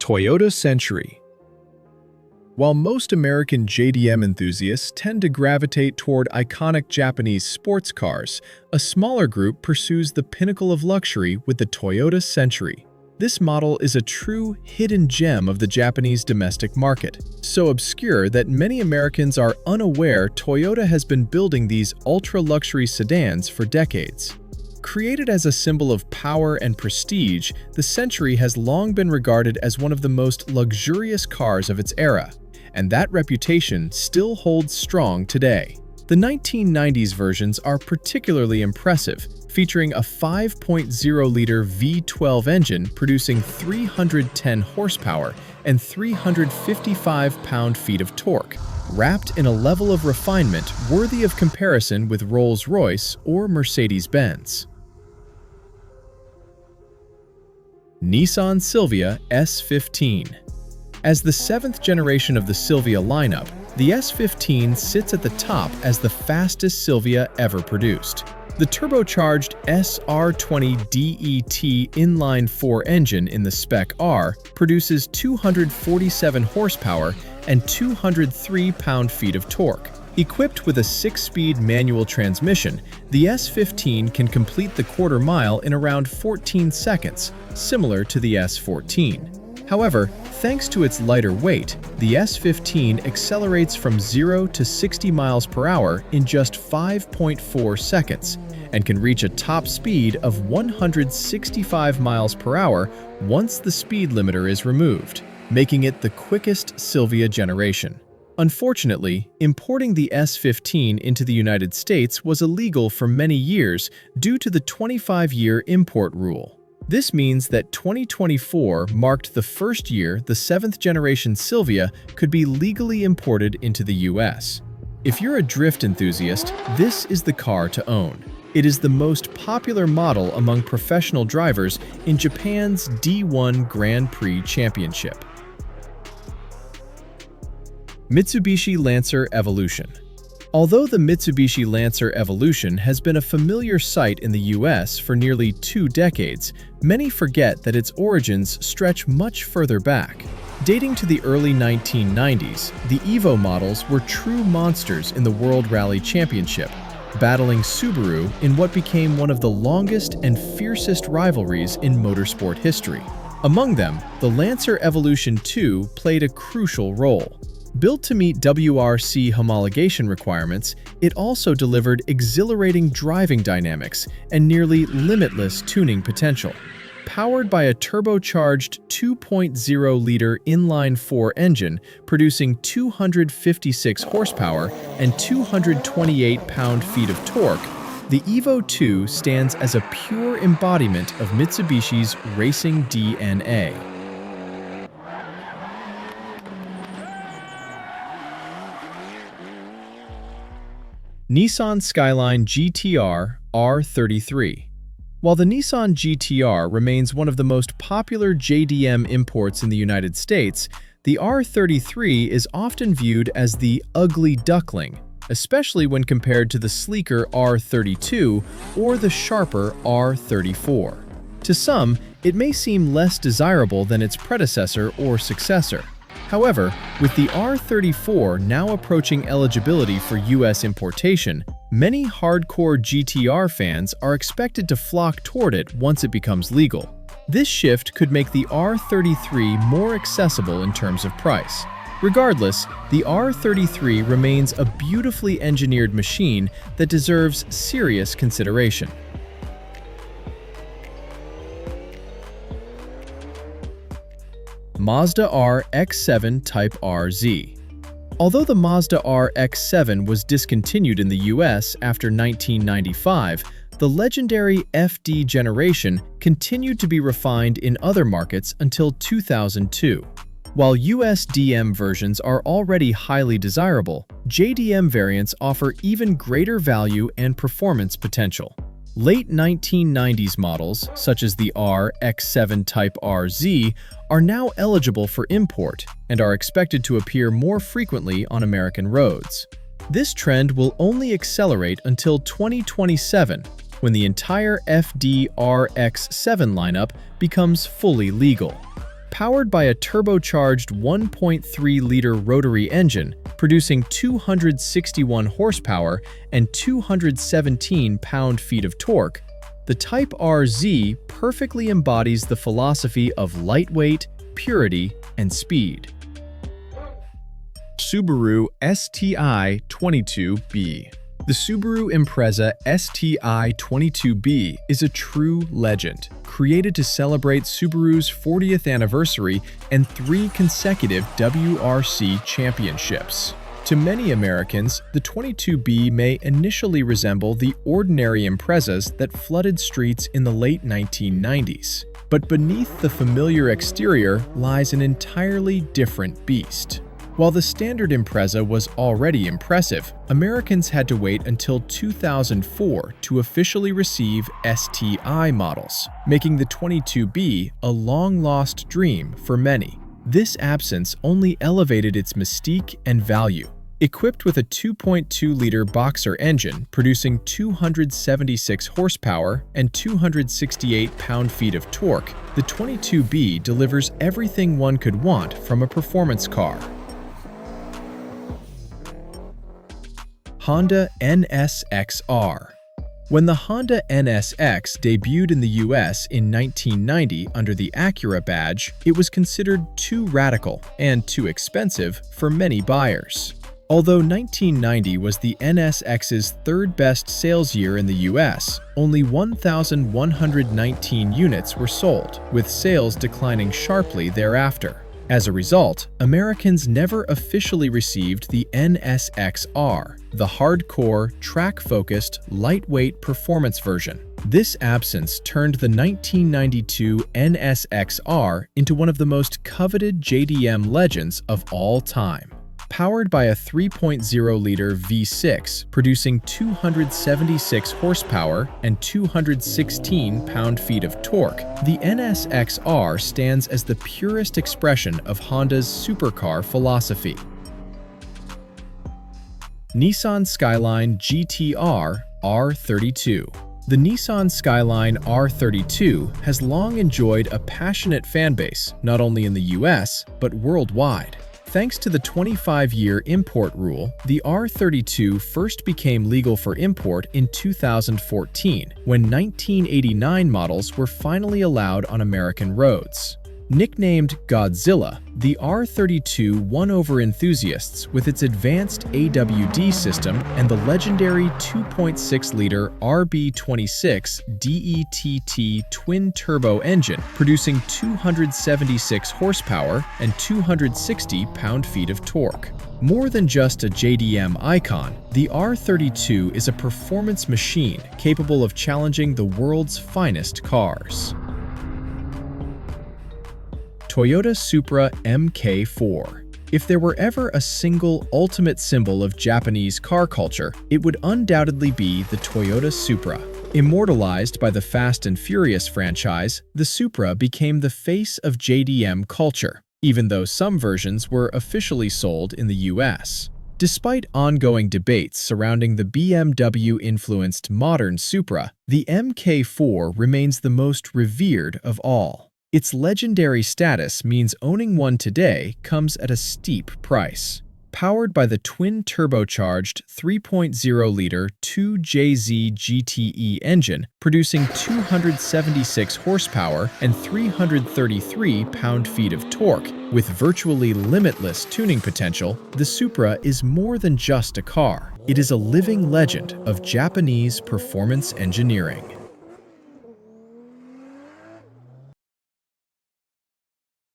Toyota Century. While most American JDM enthusiasts tend to gravitate toward iconic Japanese sports cars, a smaller group pursues the pinnacle of luxury with the Toyota Century. This model is a true hidden gem of the Japanese domestic market, so obscure that many Americans are unaware Toyota has been building these ultra-luxury sedans for decades. Created as a symbol of power and prestige, the Century has long been regarded as one of the most luxurious cars of its era, and that reputation still holds strong today. The 1990s versions are particularly impressive, featuring a 5.0-liter V12 engine producing 310 horsepower and 355 pound-feet of torque, wrapped in a level of refinement worthy of comparison with Rolls-Royce or Mercedes-Benz. Nissan Silvia S15. As the seventh generation of the Silvia lineup, the S15 sits at the top as the fastest Silvia ever produced. The turbocharged SR20 DET inline-4 engine in the Spec R produces 247 horsepower and 203 pound-feet of torque. Equipped with a 6-speed manual transmission, the S15 can complete the quarter mile in around 14 seconds, similar to the S14. However, thanks to its lighter weight, the S15 accelerates from 0 to 60 miles per hour in just 5.4 seconds and can reach a top speed of 165 miles per hour once the speed limiter is removed, making it the quickest Silvia generation. Unfortunately, importing the S15 into the United States was illegal for many years due to the 25-year import rule. This means that 2024 marked the first year the 7th-generation Silvia could be legally imported into the US. If you're a drift enthusiast, this is the car to own. It is the most popular model among professional drivers in Japan's D1 Grand Prix Championship. Mitsubishi Lancer Evolution. Although the Mitsubishi Lancer Evolution has been a familiar sight in the US for nearly 2 decades, many forget that its origins stretch much further back. Dating to the early 1990s, the Evo models were true monsters in the World Rally Championship, battling Subaru in what became one of the longest and fiercest rivalries in motorsport history. Among them, the Lancer Evolution 2 played a crucial role. Built to meet WRC homologation requirements, it also delivered exhilarating driving dynamics and nearly limitless tuning potential. Powered by a turbocharged 2.0-liter inline-4 engine producing 256 horsepower and 228 pound-feet of torque, the Evo 2 stands as a pure embodiment of Mitsubishi's racing DNA. Nissan Skyline GT-R R33. While the Nissan GT-R remains one of the most popular JDM imports in the United States, the R33 is often viewed as the ugly duckling, especially when compared to the sleeker R32 or the sharper R34. To some, it may seem less desirable than its predecessor or successor. However, with the R34 now approaching eligibility for US importation, many hardcore GT-R fans are expected to flock toward it once it becomes legal. This shift could make the R33 more accessible in terms of price. Regardless, the R33 remains a beautifully engineered machine that deserves serious consideration. Mazda RX-7 Type RZ. Although the Mazda RX-7 was discontinued in the US after 1995, the legendary FD generation continued to be refined in other markets until 2002. While US DM versions are already highly desirable, JDM variants offer even greater value and performance potential. Late 1990s models, such as the RX-7 Type RZ, are now eligible for import and are expected to appear more frequently on American roads. This trend will only accelerate until 2027, when the entire FD RX-7 lineup becomes fully legal. Powered by a turbocharged 1.3-liter rotary engine, producing 261 horsepower and 217 pound-feet of torque, the Type RZ perfectly embodies the philosophy of lightweight, purity, and speed. Subaru STI-22B. The Subaru Impreza STI-22B is a true legend, created to celebrate Subaru's 40th anniversary and 3 consecutive WRC championships. To many Americans, the 22B may initially resemble the ordinary Imprezas that flooded streets in the late 1990s. But beneath the familiar exterior lies an entirely different beast. While the standard Impreza was already impressive, Americans had to wait until 2004 to officially receive STI models, making the 22B a long-lost dream for many. This absence only elevated its mystique and value. Equipped with a 2.2-liter boxer engine producing 276 horsepower and 268 pound-feet of torque, the 22B delivers everything one could want from a performance car. Honda NSX-R. When the Honda NSX debuted in the US in 1990 under the Acura badge, it was considered too radical and too expensive for many buyers. Although 1990 was the NSX's third-best sales year in the US, only 1,119 units were sold, with sales declining sharply thereafter. As a result, Americans never officially received the NSX-R, the hardcore, track-focused, lightweight performance version. This absence turned the 1992 NSX-R into one of the most coveted JDM legends of all time. Powered by a 3.0-liter V6 producing 276 horsepower and 216 pound-feet of torque, the NSX-R stands as the purest expression of Honda's supercar philosophy. Nissan Skyline GT-R R32. The Nissan Skyline R32 has long enjoyed a passionate fanbase not only in the US but worldwide. Thanks to the 25-year import rule, the R32 first became legal for import in 2014, when 1989 models were finally allowed on American roads. Nicknamed Godzilla, the R32 won over enthusiasts with its advanced AWD system and the legendary 2.6-liter RB26 DETT twin-turbo engine, producing 276 horsepower and 260 pound-feet of torque. More than just a JDM icon, the R32 is a performance machine capable of challenging the world's finest cars. Toyota Supra Mk4. If there were ever a single ultimate symbol of Japanese car culture, it would undoubtedly be the Toyota Supra. Immortalized by the Fast and Furious franchise, the Supra became the face of JDM culture, even though some versions were officially sold in the US. Despite ongoing debates surrounding the BMW-influenced modern Supra, the Mk4 remains the most revered of all. Its legendary status means owning one today comes at a steep price. Powered by the twin-turbocharged 3.0-liter 2JZ GTE engine, producing 276 horsepower and 333 pound-feet of torque, with virtually limitless tuning potential, the Supra is more than just a car. It is a living legend of Japanese performance engineering.